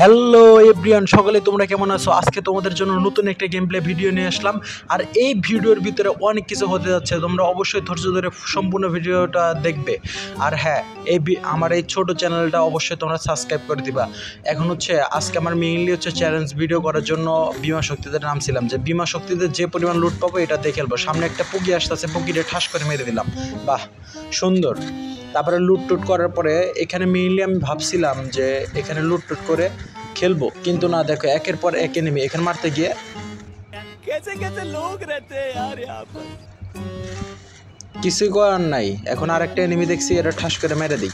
Hello everyone, সকলে তোমরা কেমন আছো? আজকে তোমাদের জন্য নতুন একটা গেম প্লে ভিডিও নিয়ে আসলাম। আর এই ভিডিওর ভিতরে অনেক কিছু হতে যাচ্ছে, তোমরা অবশ্যই ধৈর্য ধরে সম্পূর্ণ ভিডিওটা দেখবে। আর হ্যাঁ, আমার এই ছোট চ্যানেলটা অবশ্যই তোমরা সাবস্ক্রাইব করে দিবা। এখন আজকে আমার মেইনলি চ্যালেঞ্জ ভিডিও করার জন্য বিমা শক্তিতে নামছিলাম, যে বিমা শক্তিতে যে পরিমাণ লুট পাবো এটা দেখে খেলবো। সামনে একটা পুকি আসতেছে, পুকিটা ঠাস করে মেরে দিলাম, বাহ সুন্দর। তারপরে লুট করার পরে এখানে মেইনলি আমি ভাবছিলাম যে এখানে লুট করে খেলবো, কিন্তু না, দেখো একের পর এক এনিমি। এখানে মারতে গিয়ে কিছুই করার নাই। এখন আরেকটা এনিমি দেখছি, এটা ঠাস করে মেরে দিই।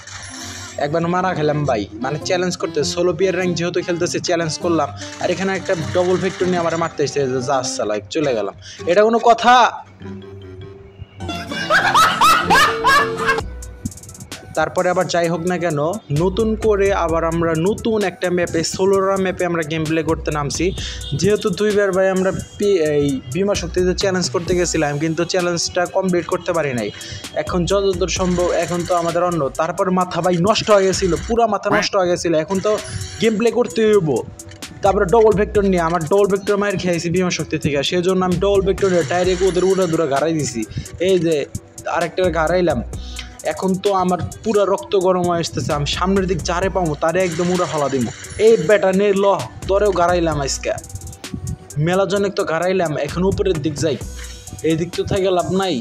একবার মারা খেলাম ভাই, মানে চ্যালেঞ্জ করতে সোলো প্লেয়ার র্যাঙ্ক যেহেতু খেলতেছে, চ্যালেঞ্জ করলাম। আর এখানে একটা ডবল ভেক্টর নিয়ে আমার মারতে এসেছে, যা চালাই চলে গেলাম। এটা কোনো কথা? তারপরে আবার যাই হোক না কেন, নতুন করে আবার আমরা নতুন একটা ম্যাপে, সোলোরা ম্যাপে আমরা গেম প্লে করতে নামছি। যেহেতু দুইবার ভাই আমরা এই বিমা শক্তিতে চ্যালেঞ্জ করতে গেছিলাম, কিন্তু চ্যালেঞ্জটা কমপ্লিট করতে পারি নাই। এখন যতদূর সম্ভব এখন তো আমাদের অন্য। তারপর মাথা ভাই নষ্ট হয়ে গেছিলো, পুরা মাথা নষ্ট হয়ে গেছিলো। এখন তো গেম প্লে করতে হইব। তারপরে ডবল ভেক্টর নিয়ে, আমার ডবল ভেক্টর মায়ের খেয়েছি বিমা শক্তি থেকে, সেই জন্য আমি ডবল ভেক্টর ডাইরেক্ট ওদের উড়া দূরে গাড়াই দিছি। এই যে আরেকটা গাড়াইলাম। এখন তো আমার পুরো রক্ত গরম হয়ে আসতেছে। আমি সামনের দিক যারে পাবো তারে একদম উড়া ফেলা দিব। এই বেটা নে ল, তোরেও গাড়াইলাম আজকে, মেলাজনেক তো গাড়াইলাম। এখন উপরের দিক যাই, এই দিক তো থেকে লাভ নাই।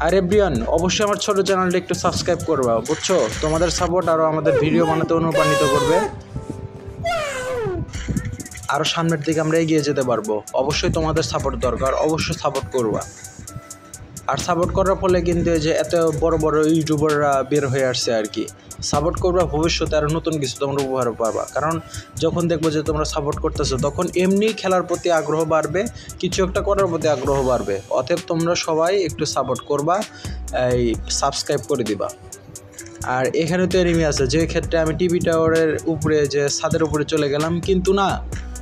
আর এভরিওয়ান, অবশ্যই আমার ছোট চ্যানেলটা একটু সাবস্ক্রাইব করবা, বুঝছো? তোমাদের সাপোর্ট আরও আমাদের ভিডিও বানাতে অনুপ্রাণিত করবে, আরও সামনের দিকে আমরা এগিয়ে যেতে পারবো। অবশ্যই তোমাদের সাপোর্ট দরকার, অবশ্যই সাপোর্ট করবা। আর সাপোর্ট করার ফলে কিন্তু এই যে এত বড় বড় ইউটিউবাররা বের হয়ে আসছে আর কি। সাপোর্ট করবা, ভবিষ্যতে আরও নতুন কিছু তোমরা উপহার পাবা। কারণ যখন দেখবো যে তোমরা সাপোর্ট করতেছো, তখন এমনি খেলার প্রতি আগ্রহ বাড়বে, কিছু একটা করার প্রতি আগ্রহ বাড়বে। অতএব তোমরা সবাই একটু সাপোর্ট করবা, এই সাবস্ক্রাইব করে দিবা। আর এখানে তো এনিমি আছে, যে ক্ষেত্রে আমি টিভি টাওয়ারের উপরে, যে ছাদের উপরে চলে গেলাম, কিন্তু না,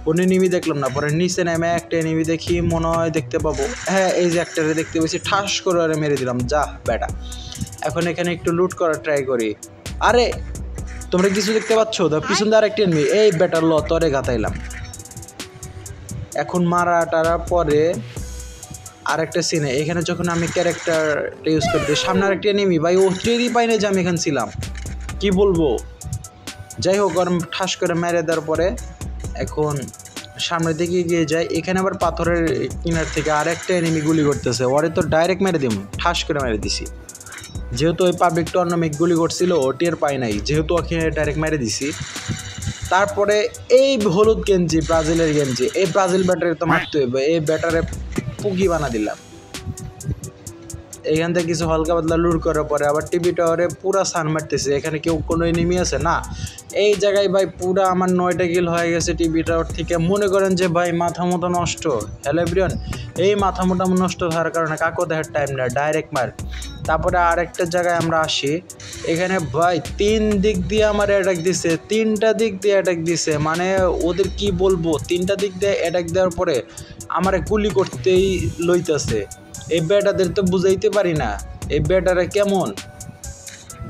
কোনো এনিমি দেখলাম না। পরে নিচে নেমে একটা এনিমি দেখি, মনে হয় দেখতে পাবো। হ্যাঁ, এই যে একটারে দেখতে পেয়েছি, ঠাস করে আরে মেরে দিলাম, যা বেটা। এখন এখানে একটু লুট করার ট্রাই করি। আরে তোমরা কিছু দেখতে পাচ্ছ? পিছন দিয়ে আরেকটা এনিমি, এই বেটার ল তরে গাতাইলাম। এখন মারা টারার পরে আরেকটা সিনে, এখানে যখন আমি ক্যারেক্টারটা ইউজ করতে, সামনে আরেকটা এনিমি, ভাই ও টেরই পাই না যে আমি এখানে ছিলাম, কি বলবো। যাই হোক, আর ঠাস করে মেরে দেওয়ার পরে এখন সামনের দিকে গিয়ে যায়। এখানে আবার পাথরের কিনার থেকে আরেকটা এনিমি গুলি করতেছে, ওরে তো ডাইরেক্ট মেরে দিম, ঠাস করে মেরে দিছি। যেহেতু ওই পাবলিক টুর্নামেন্ট গুলি করছিল, ও টের পাই নাই, যেহেতু ওকে ডাইরেক্ট মেরে দিছি। তারপরে এই হলুদ গেঞ্জি, ব্রাজিলের গেঞ্জি, এই ব্রাজিল ব্যাটারে তো মারতে হইবে, এই ব্যাটারে পুকি বানা দিলাম। এখান থেকে কিছু হালকা পাতলা লুট করার পরে আবার টিভি টাওয়ারে পুরা সান মারতেছে। এখানে কেউ কোনো এনিমি আছে না। এই জায়গায় ভাই পুরা আমার 9টা কিল হয়ে গেছে টিভি টাওয়ার থেকে। মনে করেন যে ভাই মাথা মতো নষ্ট। হ্যালো এভরিওয়ান, এই মাথা মোটা নষ্ট হওয়ার কারণে কাকো দেখার টাইম না, ডাইরেক্ট মার। তারপরে আরেকটা জায়গায় আমরা আসি, এখানে ভাই 3 দিক দিয়ে আমার অ্যাটাক দিছে, 3টা দিক দিয়ে অ্যাটাক দিছে। মানে ওদের কি বলবো, 3টা দিক দিয়ে অ্যাটাক দেওয়ার পরে আমার গুলি করতেই লইতেছে। এই ব্যাটাদের তো বুঝাইতে পারি না, এই ব্যাটারা কেমন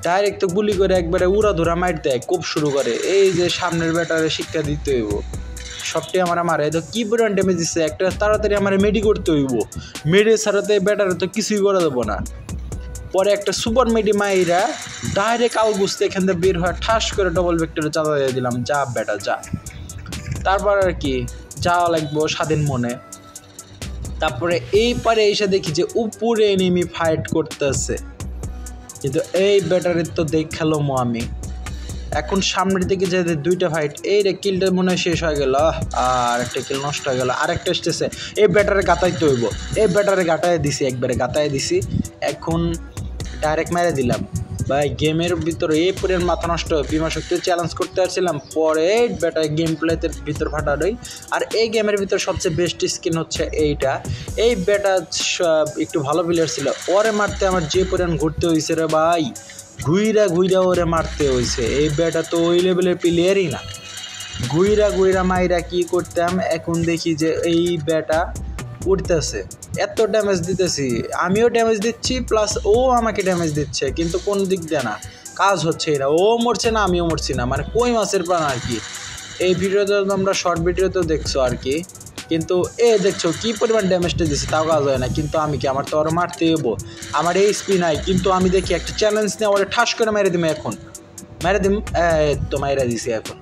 ডাইরেক্ট তো গুলি করে একবারে উড়া ধরা মার দেয়, কোপ শুরু করে। এই যে সামনের ব্যাটারে শিক্ষা দিতে হইব, সবটাই আমার মারে। তো কি পরিমাণ ড্যামেজ দিচ্ছে, একটা তাড়াতাড়ি আমার মেডি করতে হইব। মেডি ছাড়াতে ব্যাটারে তো কিছুই করা দেবো না। পরে একটা সুপার মেডি মাইরা ডাইরেক্ট আলগুস্তে এখান থেকে বের হয়ে ঠাস করে ডবল ভেক্টরে চাঁদা দিয়ে দিলাম, যা ব্যাটা যা। তারপর আর কি যাওয়া লাগবো স্বাধীন মনে। তারপরে এই পারে এসে দেখি যে উপরে এনিমি ফাইট করতেছে, কিন্তু এই ব্যাটারির তো দেখালাম আমি। এখন সামনের দিকে যে 2টা ফাইট, এই রে কিলটা মনে হয় শেষ হয়ে গেল, আর একটা কিল নষ্ট হয়ে গেল। আরেকটা এসতেছে, এই ব্যাটারে গাতাইতে হইব, এই ব্যাটারে গাতায় দিছি, একবারে গাতায় দিছি। এখন ডাইরেক্ট মেরে দিলাম ভাই। গেমের ভিতরে এই পরিমাণ মাথা নষ্ট, বিমা শক্তি চ্যালেঞ্জ করতে আসছিলাম, পরে বেটা গেম প্লেতে ভিতর ফাটারই। আর এই গেমের ভিতরে সবচেয়ে বেস্ট স্কিন হচ্ছে এইটা। এই বেটা একটু ভালো প্লেয়ার ছিল, ওরে মারতে আমার যে পরিমাণ ঘুরতে হয়েছে রে ভাই, ঘুইরা ওরে মারতে হয়েছে। এই বেটা তো ওই লেভেলের প্লেয়ারই না, ঘুইরা মাইরা কি করতাম। এখন দেখি যে এই বেটা উঠতেছে, এত ড্যামেজ দিতেছি, আমিও ড্যামেজ দিচ্ছি, প্লাস ও আমাকে ড্যামেজ দিচ্ছে, কিন্তু কোন দিক দিয়ে না, কাজ হচ্ছে না। ও মরছে না, আমিও মরছি না, মানে কই মাছের প্রাণ আর কি। এই ভিডিওতে তোমরা শর্ট ভিডিওতেও দেখছো আর কি, কিন্তু দেখছো কি পরিমাণ ড্যামেজটা দিচ্ছে তাও কাজ হয় না। কিন্তু আমি কি, আমার তো আরও মারতে হবো, আমার এই স্পি নাই। কিন্তু আমি দেখি একটা চ্যালেঞ্জ নিয়ে ওরা ঠাস করে মেরে দিম, এখন মেরে দিম, তো মেরে দিছি এখন।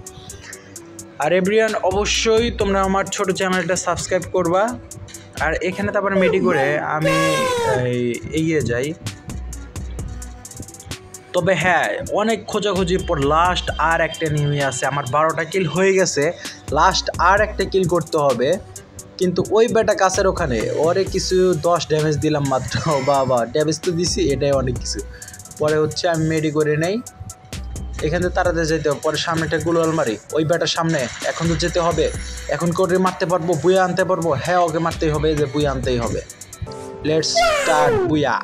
আর এভরিওয়ান, অবশ্যই তোমরা আমার ছোট চ্যানেলটা সাবস্ক্রাইব করবা। আর এখানে তারপরে মেডি করে আমি এগিয়ে যাই। তবে হ্যাঁ, অনেক খোঁজাখুঁজির পর লাস্ট আর একটা নেমে আছে। আমার 12টা কিল হয়ে গেছে, লাস্ট আর একটা কিল করতে হবে। কিন্তু ওই বেটা কাছের ওখানে, ওরে কিছু 10 ড্যামেজ দিলাম মাত্র। বাবা, ড্যামেজ তো দিছি, এটাই অনেক কিছু। পরে হচ্ছে আমি মেডি করে নেই, এখান থেকে তাড়াতাড়ি যেতে হবে। পরে সামনে একটা গুলো আলমারি, ওই বেটার সামনে এখন তো যেতে হবে। এখন করে মারতে পারবো, বুয়া আনতে পারবো। হ্যাঁ, ওকে মারতেই হবে, যে বুয়া আনতেই হবে। লেটস স্টার্ট বুয়া।